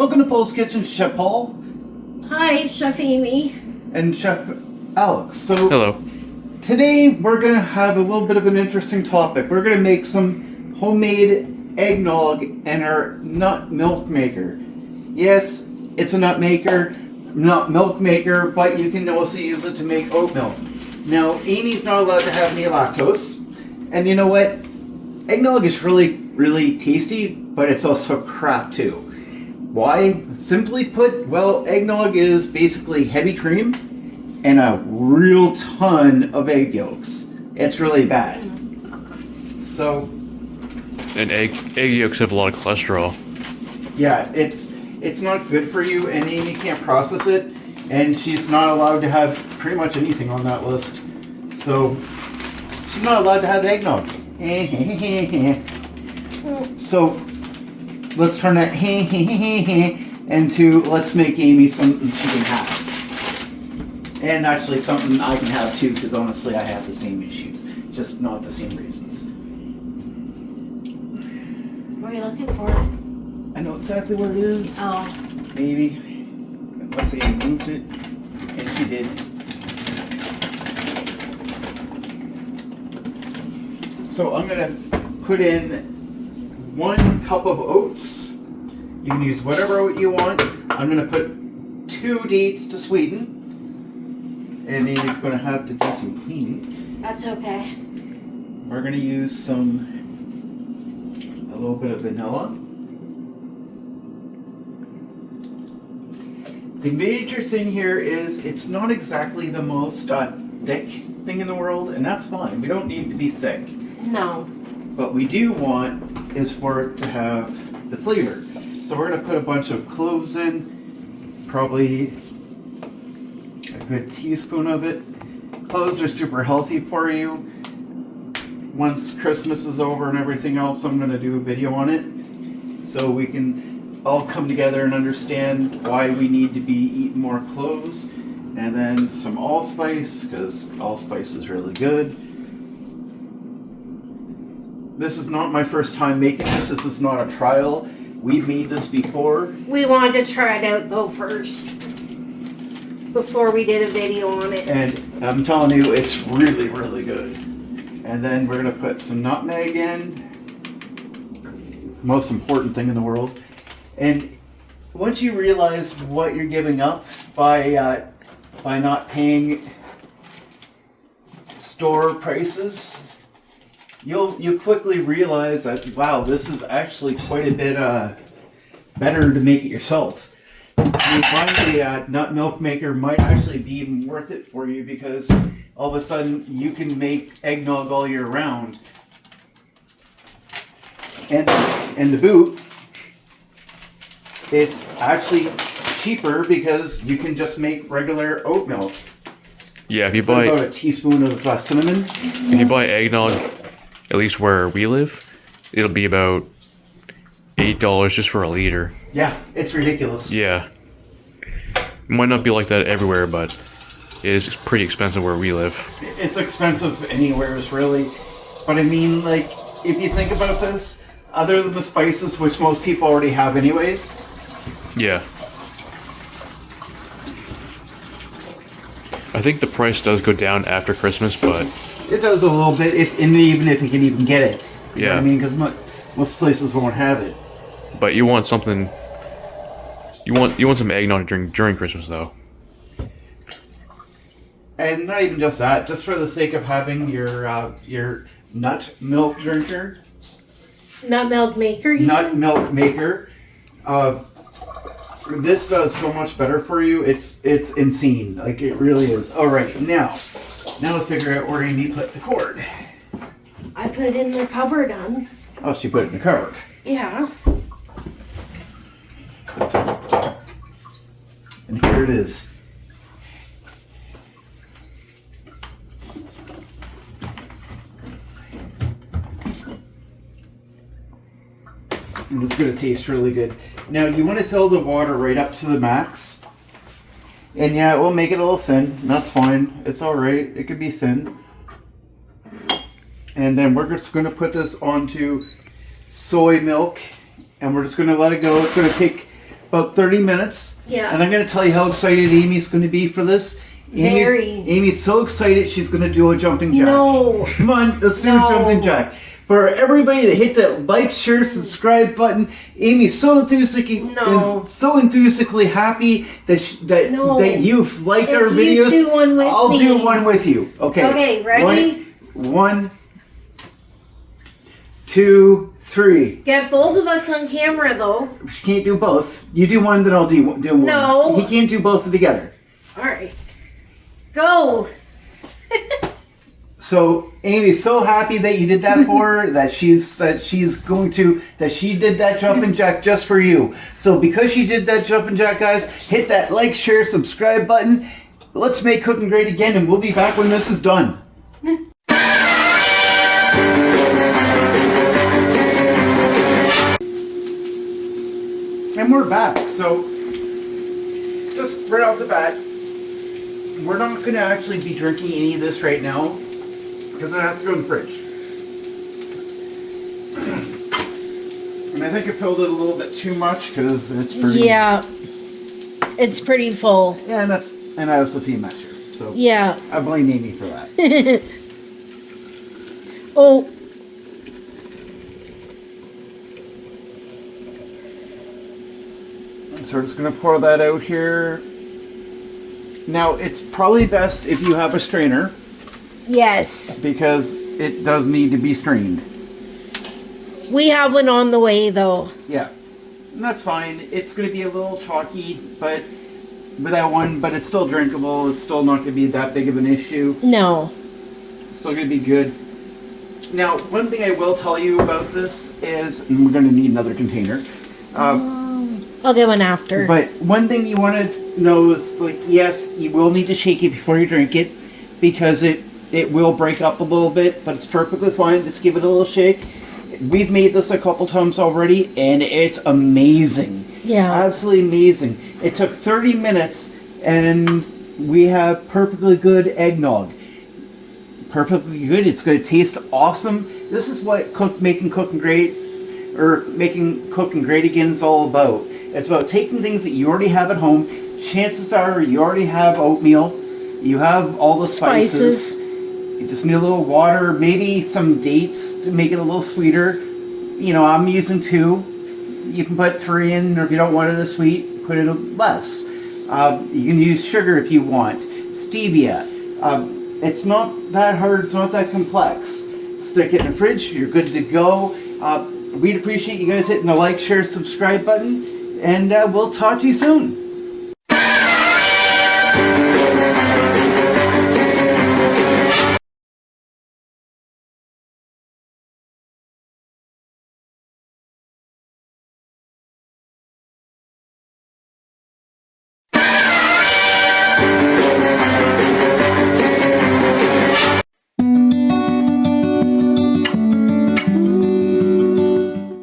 Welcome to Poul's Kitchen, Chef Paul. Hi, Chef Amy. And Chef Alex. So Hello. today we're going to have a little bit of an interesting topic. We're going to make some homemade eggnog in our nut milk maker. Yes, it's a nut milk maker, but you can also use it to make oat milk. Now, Amy's not allowed to have any lactose. And you know what? Eggnog is really tasty, but it's also crap too. Why? Simply put, well, eggnog is basically heavy cream and a real ton of egg yolks. It's really bad. So, And egg yolks have a lot of cholesterol. yeah, it's not good for you, and Amy can't process it, and she's not allowed to have pretty much anything on that list. So, she's not allowed to have eggnog. So, let's turn that into let's make Amy something she can have. And actually something I can have too, because honestly I have the same issues, just not the same reasons. What are you looking for? I know exactly where it is. Oh. Maybe. Unless I moved it. And she did. So I'm going to put in 1 cup of oats. You can use whatever oat you want. I'm going to put 2 dates to sweeten. And Amy's going to have to do some cleaning. That's okay. We're going to use a little bit of vanilla. The major thing here is it's not exactly the most thick thing in the world, and that's fine. We don't need to be thick. No. What we do want is for it to have the flavor. So we're going to put a bunch of cloves in, probably a good teaspoon of it. Cloves are super healthy for you. Once Christmas is over and everything else, I'm going to do a video on it so we can all come together and understand why we need to be eating more cloves. And then some allspice, because allspice is really good. This is not my first time making this. This is not a trial. We've made this before. We wanted to try it out though first. Before we did a video on it. And I'm telling you, it's really good. And then we're going to put some nutmeg in. Most important thing in the world. And once you realize what you're giving up by not paying store prices, you'll quickly realize that, wow, this is actually quite a bit better to make it yourself. You find the nut milk maker might actually be even worth it for you, because all of a sudden you can make eggnog all year round. And the boot, it's actually cheaper because you can just make regular oat milk. Yeah, if you Put buy about a teaspoon of cinnamon. if you buy eggnog, at least where we live, it'll be about $8 just for a liter. Yeah, it's ridiculous. Yeah. It might not be like that everywhere, but it is pretty expensive where we live. It's expensive anywhere, really. But I mean, like, if you think about this, other than the spices, which most people already have anyways, Yeah. I think the price does go down after Christmas, but it does a little bit, even if you can even get it. You know what I Yeah. mean, because most places won't have it. but you want something. You want some eggnog to drink during Christmas, though. And not even just that, just for the sake of having your nut milk drinker, Nut milk maker. nut milk maker. This does so much better for you. It's insane. Like, it really is. All right, now to figure out where Amy put the cord. I put it in the cupboard on. Oh, she put it in the cupboard. Yeah. And here it is. And it's going to taste really good. Now, you want to fill the water right up to the max. And yeah, we'll make it a little thin. That's fine. It's alright. It could be thin. And then we're just going to put this onto soy milk. And we're just going to let it go. It's going to take about 30 minutes. Yeah. And I'm going to tell you how excited Amy's going to be for this. Very. Amy's so excited she's going to do a jumping jack. No. Come on, let's do No. a jumping jack. For everybody that hit that like, share, subscribe button, Amy's so enthusiastically happy that No. that you like our If videos. you do one with I'll me. do one with you. Okay. Okay, ready? One, 2, 3. Get both of us on camera, though. She can't do both. You do one, then I'll do one. No. He can't do both together. All right. Go. So Amy's so happy that you did that for her that she did that jumping jack just for you. So because she did that jumping jack, guys, hit that like, share, subscribe button. Let's make cooking great again, and we'll be back when this is done. And we're back. So just right off the bat, we're not going to actually be drinking any of this right now because it has to go in the fridge. And I think I filled it a little bit too much because it's pretty. Yeah. It's pretty full. Yeah, and I also see a mess here. So Yeah. I blame Amy for that. Oh. So we're just going to pour that out here. Now, it's probably best if you have a strainer Yes. because it does need to be strained. We have one on the way, though. Yeah, and that's fine. It's going to be a little chalky, but with that one, but it's still drinkable. It's still not going to be that big of an issue. No. It's still going to be good. Now, one thing I will tell you about this is, and we're going to need another container. I'll get one after. But one thing you want to know is, like, yes, you will need to shake it before you drink it because it will break up a little bit, but it's perfectly fine. Just give it a little shake. We've made this a couple times already, and it's amazing. Yeah. Absolutely amazing. It took 30 minutes, and we have perfectly good eggnog. Perfectly good. It's going to taste awesome. This is what making cooking great again is all about. It's about taking things that you already have at home. Chances are you already have oatmeal. You have all the spices. You just need a little water, maybe some dates to make it a little sweeter. You know, I'm using 2. You can put 3 in, or if you don't want it as sweet, put in less. You can use sugar if you want. Stevia. It's not that hard. It's not that complex. Stick it in the fridge. You're good to go. We'd appreciate you guys hitting the like, share, subscribe button, and we'll talk to you soon.